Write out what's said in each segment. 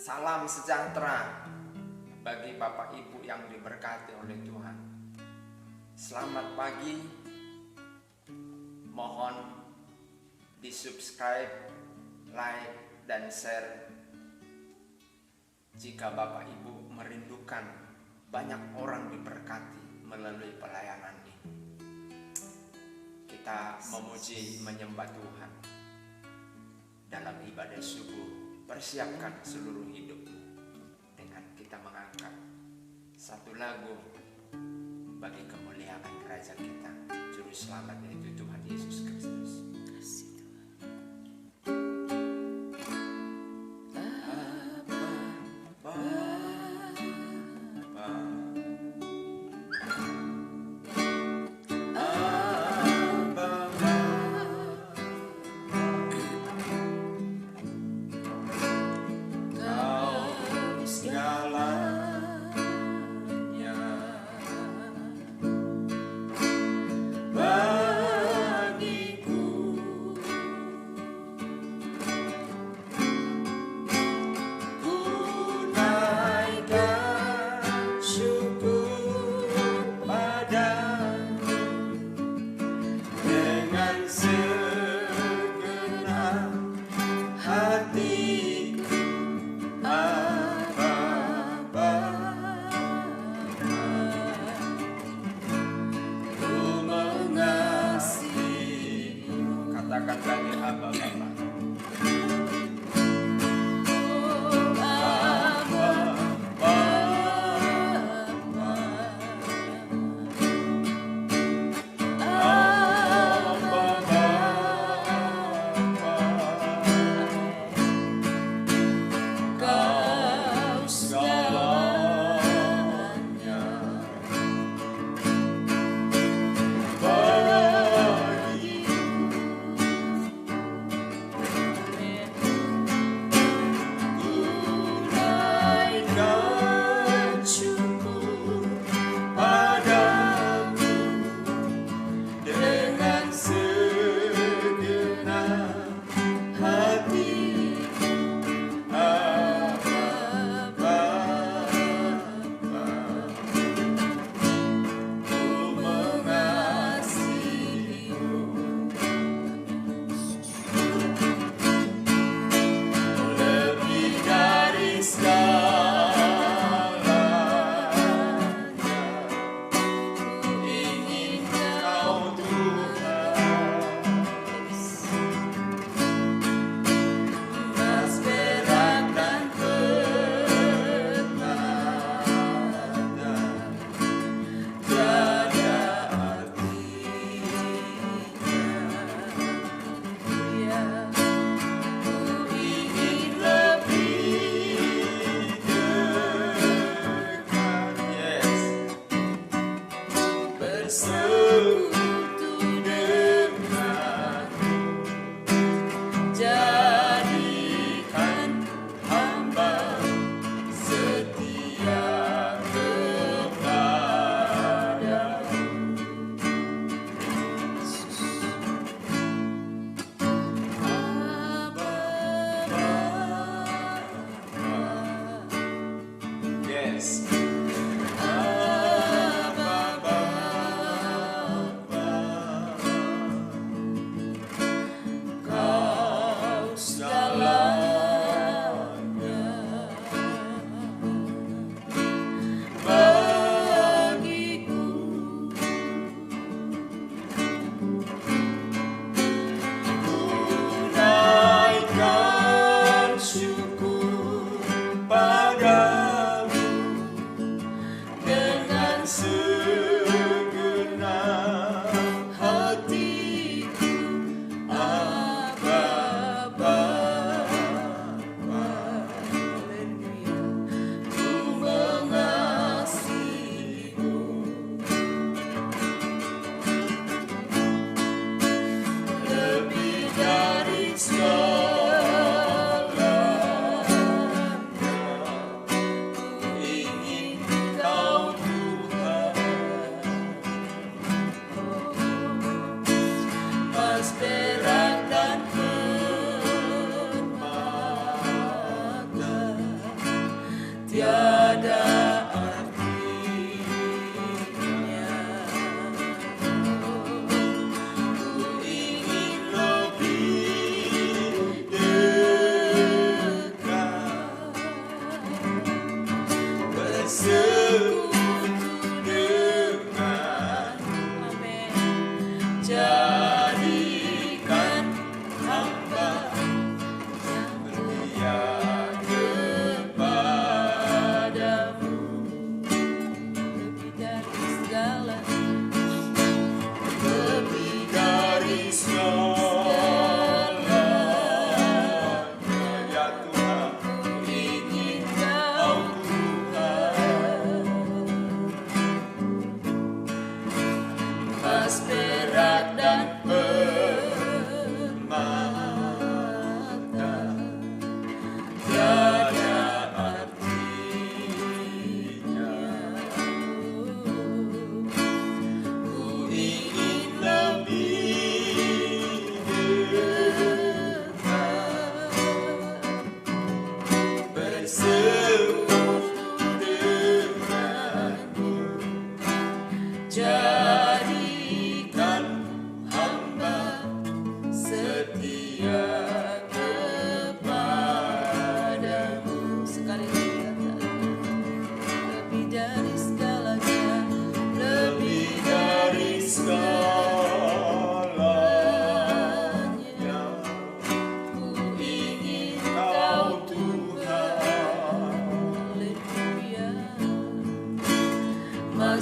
Salam sejahtera bagi Bapak Ibu yang diberkati oleh Tuhan. Selamat pagi. Mohon di subscribe, like, dan share jika Bapak Ibu merindukan banyak orang diberkati melalui pelayanan ini. Kita memuji menyembah Tuhan dalam ibadah subuh. Persiapkan seluruh hidupmu dengan kita mengangkat satu lagu bagi kemuliaan kerajaan kita, Juru Selamat yaitu Tuhan Yesus Kristus.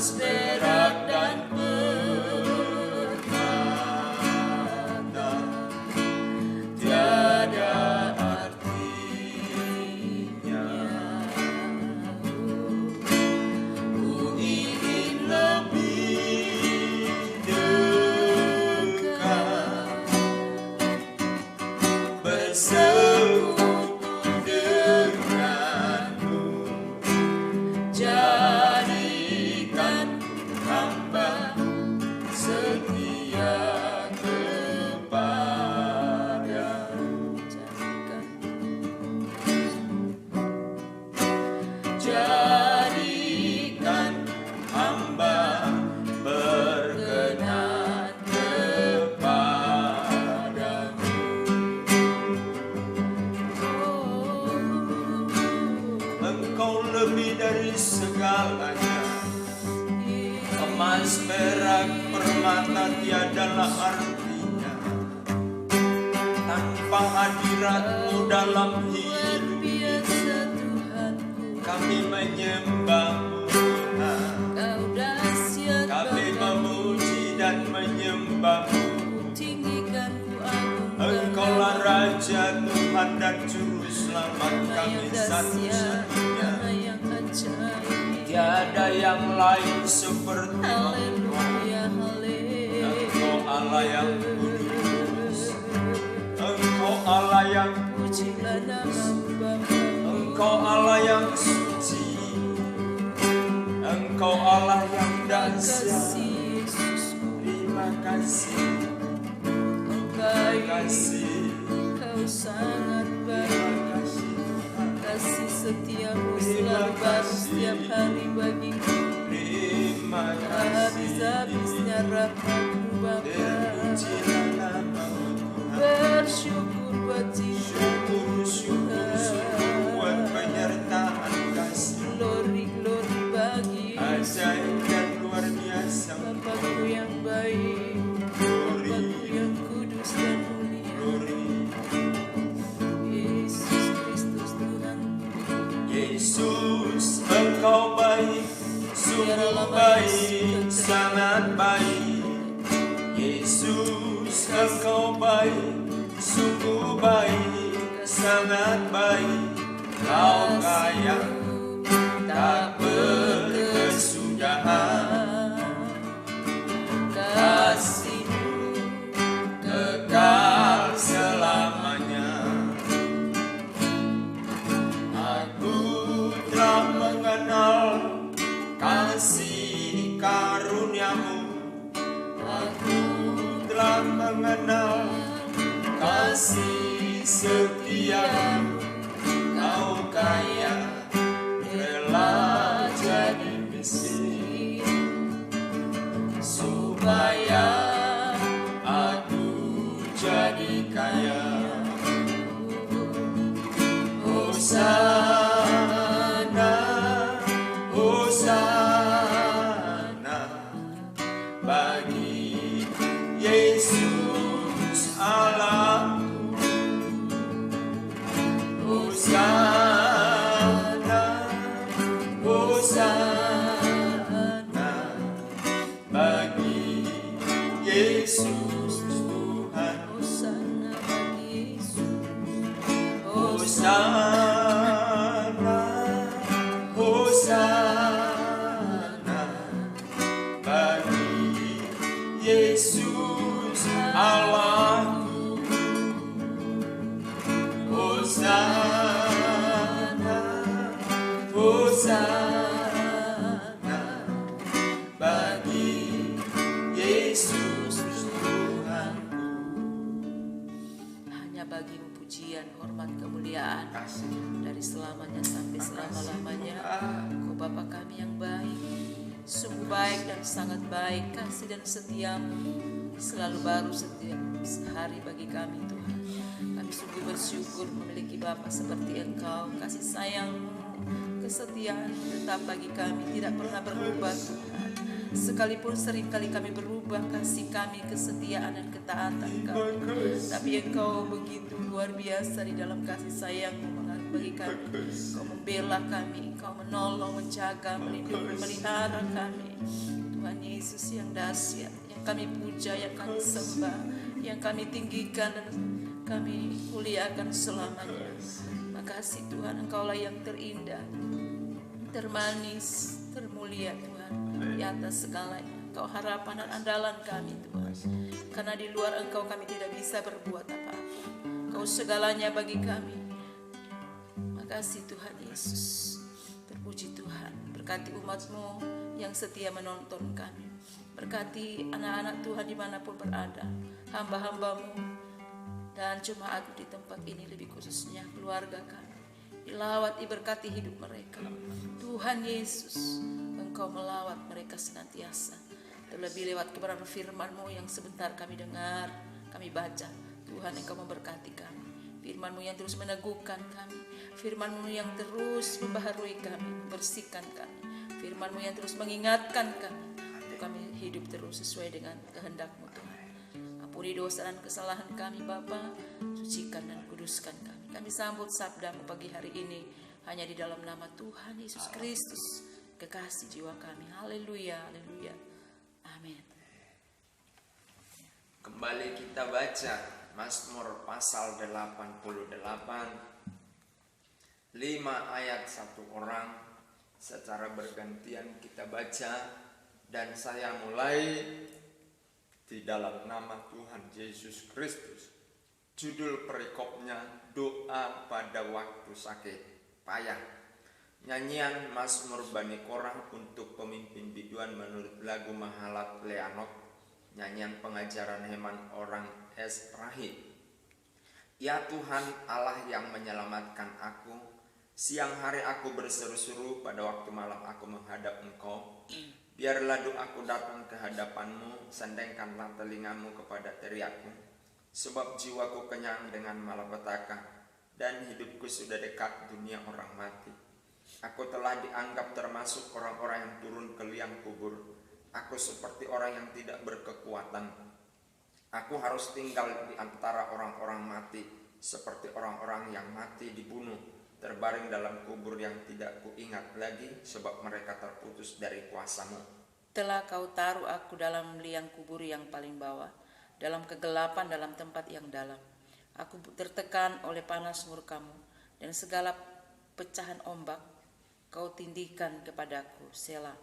emas, perak, dan permata tiada artinya. Ku ingin lebih dekat bersekutu denganmu, jadikan hamba setia kepadamu. Jadikan hamba berkenan kepadamu. Engkau lebih dari segalanya. Emas, perak, permata tiadalah artinya tanpa hadirat-Mu dalam hidup biasa Tuhanku, kami menyembah-Mu Tuhan. Kau dahsyat Kami Bapa, memuji dan menyembah-Mu. tinggikan ku agungkan Engkaulah Raja Tuhan dan Juru Selamat Nama kami yang dahsyat, satu-satunya. nama yang ajaib. Tiada yang lain seperti Engkau. Haleluya, haleluya. Engkau Allah yang kudus, Engkau Allah yang Pujilah nama-Mu Bapa. Engkau Allah yang suci, Engkau Allah yang dahsyat. Kasih Yesusku, Terima kasih, Kau terima baik, kasih, Kau sangat baik. terima kasih Tuhan. Kasih setiamu selalu baru setiap hari bagiku. Terima kasih, Habis-habisnya rahmat-Mu Bapa. terpujilah nama-Mu Tuhan. Bersyukur buat Syukur, syukur, syukur buat penyertaan kasih. Glory, glory bagi Ajaib dan luar biasa. Bapakku yang baik, Bapakku yang kudus dan mulia. Glory. Yesus Kristus Tuhan. Yesus, Engkau baik, sungguh baik, sangat baik. Yesus, Engkau baik, sungguh baik, sangat baik. Kau kaya, tak berkesudahan. Kasih-Mu Kekal selamanya. Aku telah mengenal kasih karunia-Mu. Aku telah mengenal kasih setia-Mu. Kau kaya, rela jadi miskin, supaya aku jadi kaya. Hosana, Hosana bagi Yesus Allah. Hosana, Hosana bagi Yesus Tuhan. Hosana bagi Yesus. Hosana, Hosana bagi Yesus Allah. Hosana, Hosana bagi Yesus Tuhanku. Hanya bagi-Mu pujian, hormat, kemuliaan Kasih. dari selamanya sampai selama-lamanya. Kau Bapa kami yang baik, sungguh baik dan sangat baik. Kasih dan setia-Mu selalu baru setiap hari bagi kami Tuhan. Kami sungguh bersyukur memiliki Bapa seperti Engkau. Kasih sayang-Mu, kesetiaan tetap bagi kami, tidak pernah berubah Tuhan. Sekalipun seringkali kami berubah, kasih kami, kesetiaan dan ketaatan kami, tapi Engkau begitu luar biasa di dalam kasih sayang-Mu bagi kami. Kau membela kami, Kau menolong, menjaga, melindungi, memelihara kami. Tuhan Yesus yang dahsyat, yang kami puja, yang kami sembah, yang kami tinggikan dan kami muliakan selamanya. Makasih Tuhan, Engkaulah yang terindah, termanis, termulia Tuhan, di atas segalanya. Engkau harapan dan andalan kami Tuhan. Karena di luar Engkau kami tidak bisa berbuat apa-apa. Engkau segalanya bagi kami. Makasih Tuhan Yesus. Terpuji Tuhan. Berkati umat-Mu yang setia menonton kami. Berkati anak-anak Tuhan dimanapun berada. Hamba-hamba-Mu dan jemaat di tempat ini, lebih khususnya keluarga kami. Dilawat, diberkati hidup mereka. Tuhan Yesus, Engkau melawat mereka senantiasa. Terlebih lewat kebenaran firman-Mu yang sebentar kami dengar, kami baca. Tuhan, Engkau memberkati kami. Firman-Mu yang terus meneguhkan kami. Firman-Mu yang terus membaharui kami, membersihkan kami. Firman-Mu yang terus mengingatkan kami. Untuk kami hidup terus sesuai dengan kehendak-Mu Tuhan. Ampuni dosa dan kesalahan kami Bapa, sucikan dan kuduskan kami. Kami sambut sabda-Mu pagi hari ini hanya di dalam nama Tuhan Yesus Kristus, kekasih jiwa kami. Haleluya, haleluya. Amin. Kembali kita baca Mazmur pasal 88, 5 ayat 1 orang. Secara bergantian kita baca, dan saya mulai di dalam nama Tuhan Yesus Kristus. Judul perikopnya, doa pada waktu sakit payah. Nyanyian Mazmur Bani Korah untuk pemimpin biduan menurut lagu Mahalat Leanok. Nyanyian pengajaran Heman orang Esrahi. Ya Tuhan Allah yang menyelamatkan aku, siang hari aku berseru-seru, pada waktu malam aku menghadap Engkau. Biarlah doaku datang ke hadapan-Mu, sandengkanlah telingamu kepada teriakku. Sebab jiwaku kenyang dengan malapetaka, dan hidupku sudah dekat dunia orang mati. Aku telah dianggap termasuk orang-orang yang turun ke liang kubur. Aku seperti orang yang tidak berkekuatan. Aku harus tinggal di antara orang-orang mati, seperti orang-orang yang mati dibunuh, terbaring dalam kubur yang tidak kuingat lagi, sebab mereka terputus dari kuasa-Mu. Telah Kau taruh aku dalam liang kubur yang paling bawah, dalam kegelapan, dalam tempat yang dalam. Aku tertekan oleh panas murka-Mu, dan segala pecahan ombak Kau tindihkan kepadaku. Selah.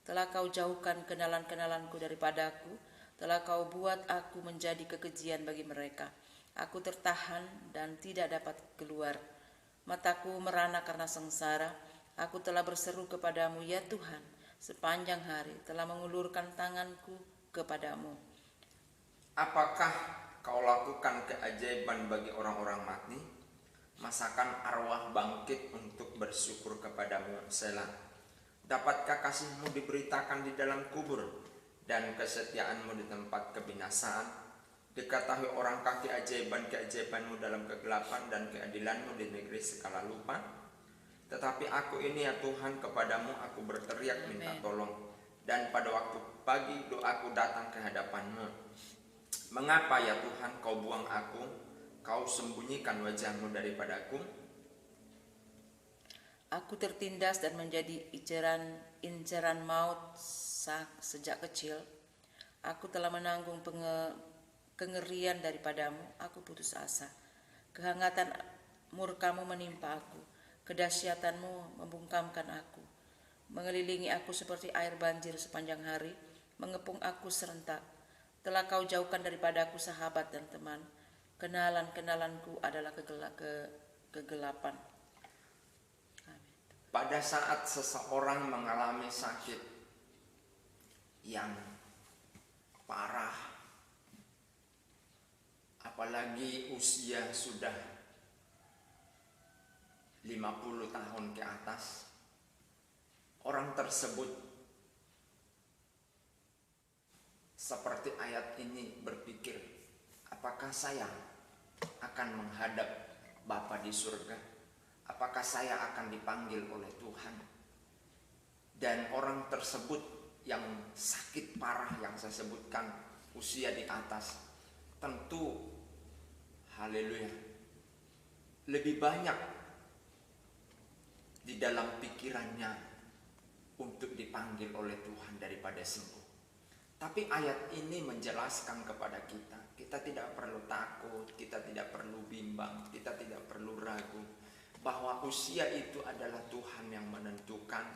Telah Kau jauhkan kenalan-kenalanku daripadaku, telah Kau buat aku menjadi kekejian bagi mereka. Aku tertahan dan tidak dapat keluar. Mataku merana karena sengsara. Aku telah berseru kepadamu, ya Tuhan, sepanjang hari, telah mengulurkan tanganku kepadamu. Apakah Kau lakukan keajaiban bagi orang-orang mati? Masakan arwah bangkit untuk bersyukur kepadamu. Selah. Dapatkah kasih-Mu diberitakan di dalam kubur, dan kesetiaan-Mu di tempat kebinasaan? Diketahui orang kaki keajaiban-Mu dalam kegelapan, dan keadilan-Mu di negeri skala lupa. Tetapi aku ini ya Tuhan, kepadamu aku berteriak minta tolong, dan pada waktu pagi doaku datang ke hadapan-Mu. Mengapa ya Tuhan Kau buang aku? Kau sembunyikan wajah-Mu daripadaku? Aku tertindas dan menjadi inceran maut sejak kecil. Aku telah menanggung kengerian daripadamu. Aku putus asa. Kehangatan murka-Mu menimpa aku. Kedahsyatan-Mu membungkamkan aku. Mengelilingi aku seperti air banjir sepanjang hari. Mengepung aku serentak. Telah Kau jauhkan daripadaku sahabat dan teman. Kenalan-kenalanku adalah kegelapan. Amin. Pada saat seseorang mengalami sakit yang parah, apalagi usia sudah 50 tahun ke atas, orang tersebut seperti ayat ini berpikir, apakah saya akan menghadap Bapa di surga? Apakah saya akan dipanggil oleh Tuhan? Dan orang tersebut yang sakit parah yang saya sebutkan, usia di atas, tentu haleluya, lebih banyak di dalam pikirannya untuk dipanggil oleh Tuhan daripada sembuh. Tapi ayat ini menjelaskan kepada kita, kita tidak perlu takut, kita tidak perlu bimbang, kita tidak perlu ragu, bahwa usia itu adalah Tuhan yang menentukan.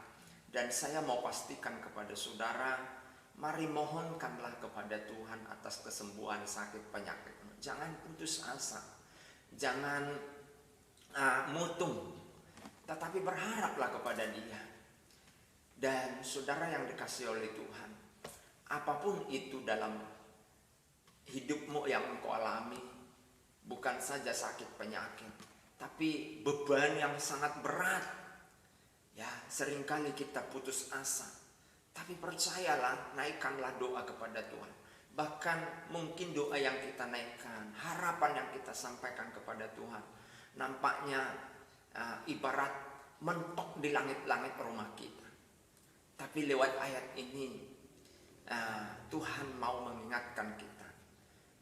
Dan saya mau pastikan kepada saudara, mari mohonkanlah kepada Tuhan atas kesembuhan sakit penyakitmu. Jangan putus asa, jangan mutung, tetapi berharaplah kepada Dia. Dan saudara yang dikasihi oleh Tuhan, apapun itu dalam hidupmu yang engkau alami, bukan saja sakit penyakit, tapi beban yang sangat berat. Ya, seringkali kita putus asa. Tapi percayalah, naikkanlah doa kepada Tuhan. Bahkan mungkin doa yang kita naikkan, harapan yang kita sampaikan kepada Tuhan, nampaknya ibarat mentok di langit-langit rumah kita. Tapi lewat ayat ini, Tuhan mau mengingatkan kita,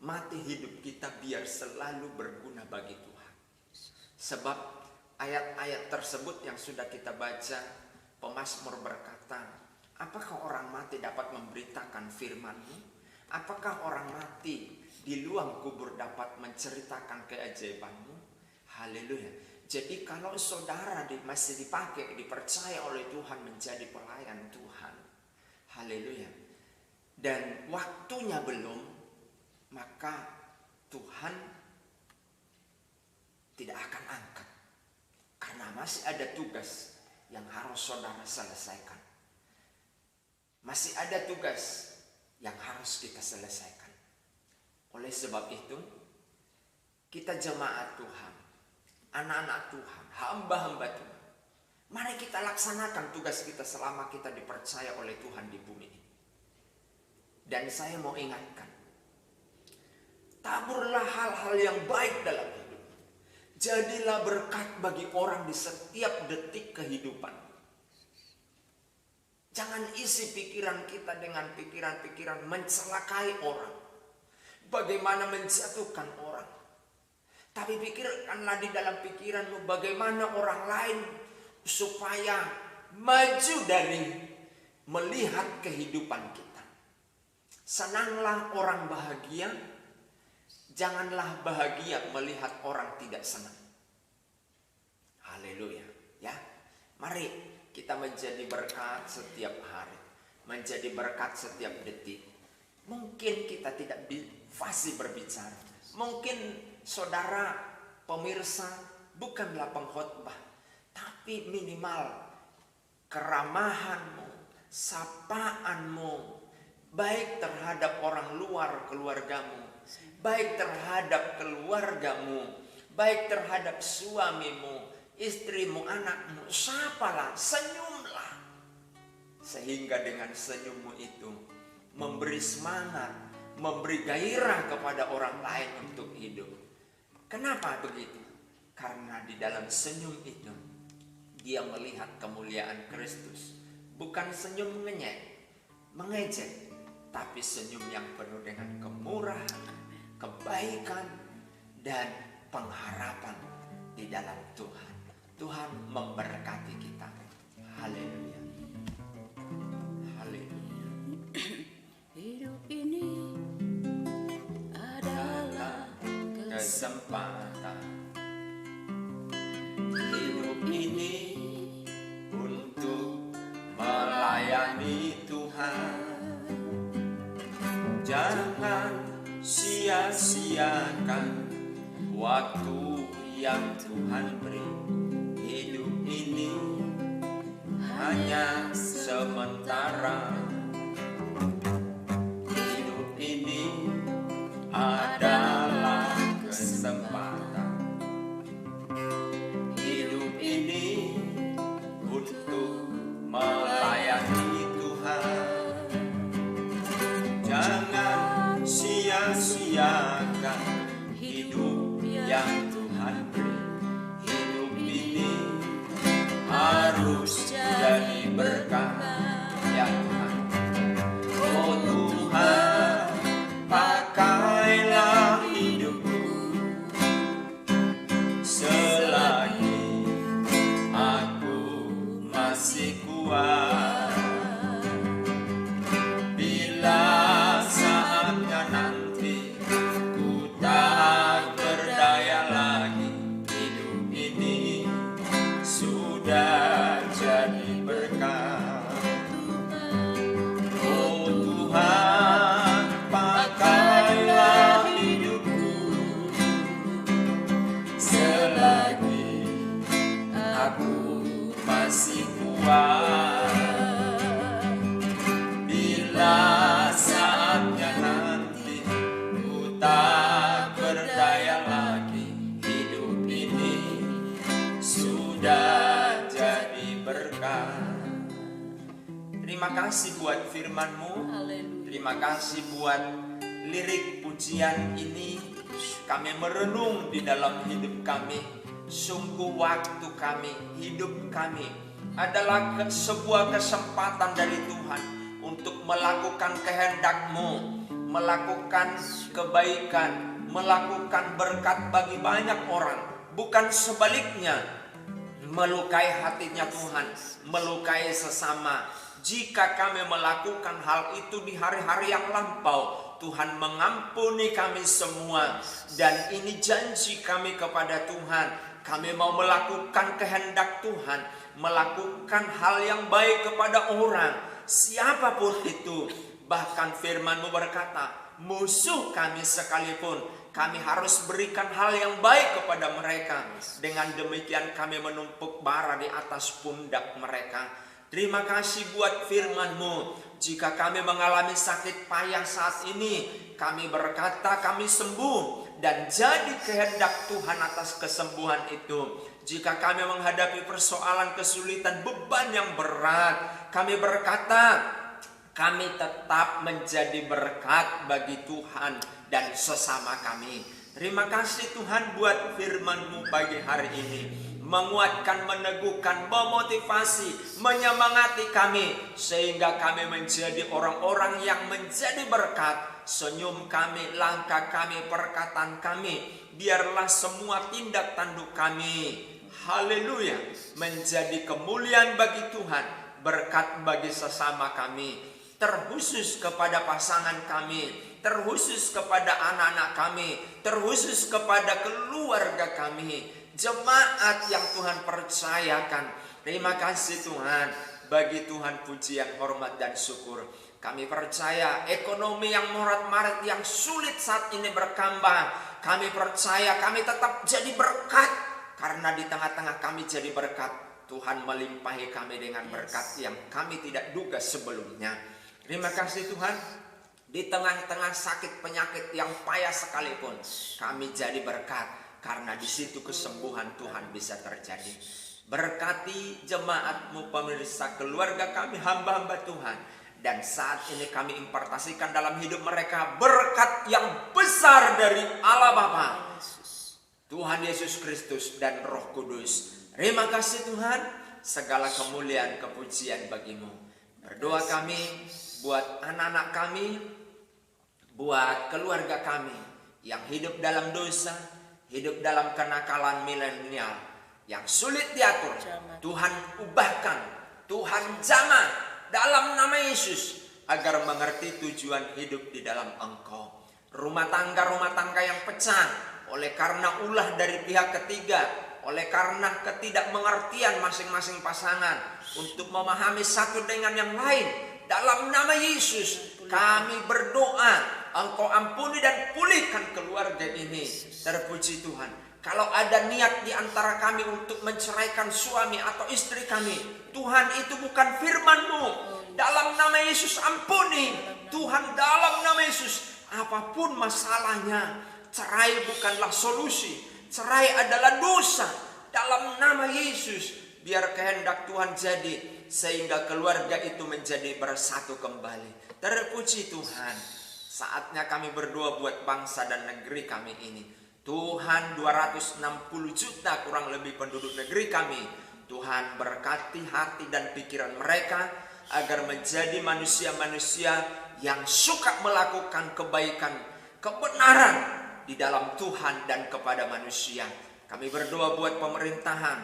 mati hidup kita biar selalu berguna bagi Tuhan. Sebab ayat-ayat tersebut yang sudah kita baca, pemazmur berkata, apakah orang mati dapat memberitakan firman-Mu? Apakah orang mati di luang kubur dapat menceritakan keajaiban-Mu? Haleluya. Jadi kalau saudara masih dipakai, dipercaya oleh Tuhan menjadi pelayan Tuhan, haleluya, dan waktunya belum, maka Tuhan tidak akan angkat. Karena masih ada tugas yang harus saudara selesaikan. Masih ada tugas yang harus kita selesaikan. Oleh sebab itu, kita jemaat Tuhan, anak-anak Tuhan, hamba-hamba Tuhan, mari kita laksanakan tugas kita selama kita dipercaya oleh Tuhan di bumi ini. Dan saya mau ingatkan, taburlah hal-hal yang baik dalam hidup. Jadilah berkat bagi orang di setiap detik kehidupan. Jangan isi pikiran kita dengan pikiran-pikiran mencelakai orang, bagaimana menjatuhkan orang. Tapi pikirkanlah di dalam pikiranmu bagaimana orang lain supaya maju dari melihat kehidupan kita. Senanglah orang bahagia, janganlah bahagia melihat orang tidak senang. Haleluya. Ya, mari kita menjadi berkat setiap hari, menjadi berkat setiap detik. Mungkin kita tidak fasih berbicara. Mungkin saudara pemirsa bukanlah pengkhotbah, tapi minimal keramahanmu, sapaanmu, baik terhadap orang luar keluargamu, baik terhadap keluargamu, baik terhadap suamimu, istrimu, anakmu, sapalah, senyumlah. Sehingga dengan senyummu itu memberi semangat, memberi gairah kepada orang lain untuk hidup. Kenapa begitu? Karena di dalam senyum itu dia melihat kemuliaan Kristus. Bukan senyum mengejek, tapi senyum yang penuh dengan kemurahan, kebaikan, dan pengharapan di dalam Tuhan. Tuhan memberkati kita. Haleluya. Haleluya. Hidup ini adalah Kesempatan. Hidup ini untuk melayani Tuhan. Jangan sia-siakan waktu yang Tuhan beri. Hidup ini hanya sementara. Hidup ini adalah kesempatan. Hidup ini untuk melayani Tuhan. Jangan sia-siakan hidup yang Tuhan beri. Hidup ini harus jadi berkat ya Tuhan. Oh Tuhan, pakailah hidupku selagi aku masih kuat. Bila saatnya nanti ku tak berdaya lagi, hidup ini sudah jadi berkat. Oh Tuhan, pakailah hidupku selagi aku masih kuat. Bila saatnya nanti ku tak berdaya lagi, hidup ini sudah jadi berkat. Terima kasih buat firman-Mu. Haleluya. Terima kasih buat lirik pujian ini. Kami merenung di dalam hidup kami. Sungguh waktu kami, hidup kami adalah sebuah kesempatan dari Tuhan untuk melakukan kehendak-Mu, melakukan kebaikan, melakukan berkat bagi banyak orang. Bukan sebaliknya, melukai hatinya Tuhan, melukai sesama. Jika kami melakukan hal itu di hari-hari yang lampau, Tuhan mengampuni kami semua. Dan ini janji kami kepada Tuhan. Kami mau melakukan kehendak Tuhan, melakukan hal yang baik kepada orang, siapapun itu. Bahkan firman-Mu berkata, musuh kami sekalipun, kami harus berikan hal yang baik kepada mereka. Dengan demikian kami menumpuk bara di atas pundak mereka. Terima kasih buat firman-Mu. Jika kami mengalami sakit payah saat ini, kami berkata kami sembuh. Dan jadi kehendak Tuhan atas kesembuhan itu. Jika kami menghadapi persoalan kesulitan, beban yang berat, kami berkata kami tetap menjadi berkat bagi Tuhan dan sesama kami. Terima kasih Tuhan buat firman-Mu pagi hari ini. Menguatkan, meneguhkan, memotivasi, menyemangati kami. Sehingga kami menjadi orang-orang yang menjadi berkat. Senyum kami, langkah kami, perkataan kami, biarlah semua tindak tanduk kami, haleluya, menjadi kemuliaan bagi Tuhan, berkat bagi sesama kami, terkhusus kepada pasangan kami, terkhusus kepada anak-anak kami, terkhusus kepada keluarga kami, jemaat yang Tuhan percayakan. Terima kasih Tuhan, bagi Tuhan pujian, hormat dan syukur. Kami percaya ekonomi yang morat-marit, yang sulit saat ini berkembang. Kami percaya kami tetap jadi berkat. Karena di tengah-tengah kami jadi berkat, Tuhan melimpahi kami dengan berkat yang kami tidak duga sebelumnya. Terima kasih Tuhan. Di tengah-tengah sakit penyakit yang payah sekalipun, kami jadi berkat. Karena di situ kesembuhan Tuhan bisa terjadi. Berkati jemaat-Mu, pemirsa, keluarga kami, hamba-hamba Tuhan. Dan saat ini kami impartasikan dalam hidup mereka berkat yang besar dari Allah Bapa, Tuhan Yesus Kristus dan Roh Kudus. Terima kasih Tuhan, segala kemuliaan kepujian bagi-Mu. Berdoa kami buat anak-anak kami, buat keluarga kami yang hidup dalam dosa, hidup dalam kenakalan milenial yang sulit diatur. Tuhan ubahkan, Tuhan jamah dalam nama Yesus, agar mengerti tujuan hidup di dalam Engkau. Rumah tangga yang pecah oleh karena ulah dari pihak ketiga, oleh karena ketidakmengertian masing-masing pasangan untuk memahami satu dengan yang lain. Dalam nama Yesus kami berdoa, Engkau ampuni dan pulihkan keluarga ini. Terpuji Tuhan. Kalau ada niat di antara kami untuk menceraikan suami atau istri kami, Tuhan, itu bukan firman-Mu. Dalam nama Yesus ampuni. Tuhan, dalam nama Yesus, apapun masalahnya, cerai bukanlah solusi. Cerai adalah dosa. Dalam nama Yesus, biar kehendak Tuhan jadi, sehingga keluarga itu menjadi bersatu kembali. Terpuji Tuhan. Saatnya kami berdoa buat bangsa dan negeri kami ini. Tuhan, 260 juta kurang lebih penduduk negeri kami. Tuhan, berkati hati dan pikiran mereka agar menjadi manusia-manusia yang suka melakukan kebaikan, kebenaran di dalam Tuhan dan kepada manusia. Kami berdoa buat pemerintahan,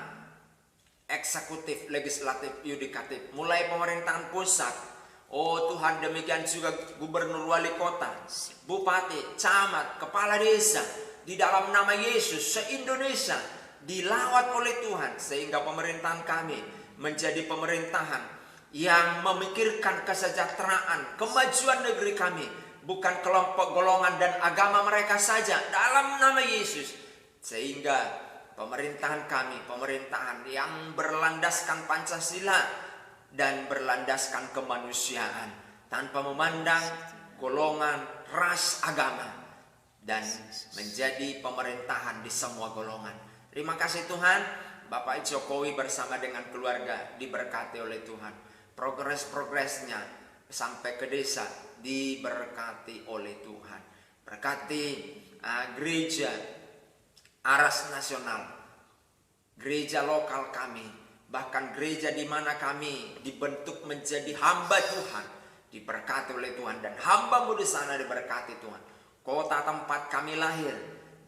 eksekutif, legislatif, yudikatif, mulai pemerintahan pusat. Oh Tuhan, demikian juga gubernur, wali kota, bupati, camat, kepala desa, di dalam nama Yesus se-Indonesia dilawat oleh Tuhan, sehingga pemerintahan kami menjadi pemerintahan yang memikirkan kesejahteraan, kemajuan negeri kami, bukan kelompok, golongan, dan agama mereka saja, dalam nama Yesus. Sehingga pemerintahan kami, pemerintahan yang berlandaskan Pancasila dan berlandaskan kemanusiaan, tanpa memandang golongan, ras, agama, dan menjadi pemerintahan di semua golongan. Terima kasih Tuhan, Bapak Jokowi bersama dengan keluarga diberkati oleh Tuhan. Progres-progresnya sampai ke desa diberkati oleh Tuhan. Berkati gereja Aras Nasional, gereja lokal kami, bahkan gereja di mana kami dibentuk menjadi hamba Tuhan, diberkati oleh Tuhan, dan hamba-Mu di sana diberkati Tuhan. Kota tempat kami lahir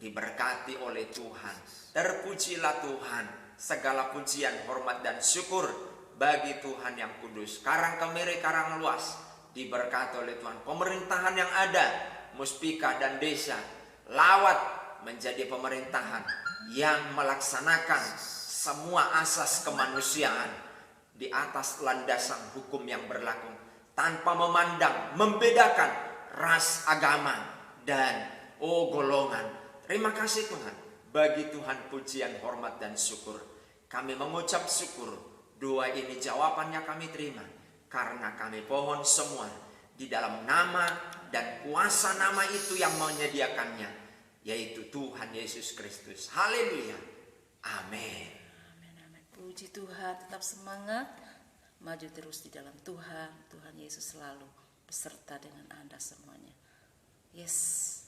diberkati oleh Tuhan. Terpujilah Tuhan. Segala pujian, hormat, dan syukur bagi Tuhan yang kudus. Karang Kemiri, Karang Luas diberkati oleh Tuhan. Pemerintahan yang ada, Muspika dan desa, lawat menjadi pemerintahan yang melaksanakan semua asas kemanusiaan di atas landasan hukum yang berlaku, tanpa memandang, membedakan ras, agama, dan golongan. Terima kasih Tuhan. Bagi Tuhan pujian, hormat, dan syukur. Kami mengucap syukur. Doa ini jawabannya kami terima, karena kami pohon semua di dalam nama dan kuasa nama itu yang menyediakannya, yaitu Tuhan Yesus Kristus. Haleluya. Amin. Puji Tuhan, tetap semangat, maju terus di dalam Tuhan. Tuhan Yesus selalu beserta dengan Anda semuanya. Yes.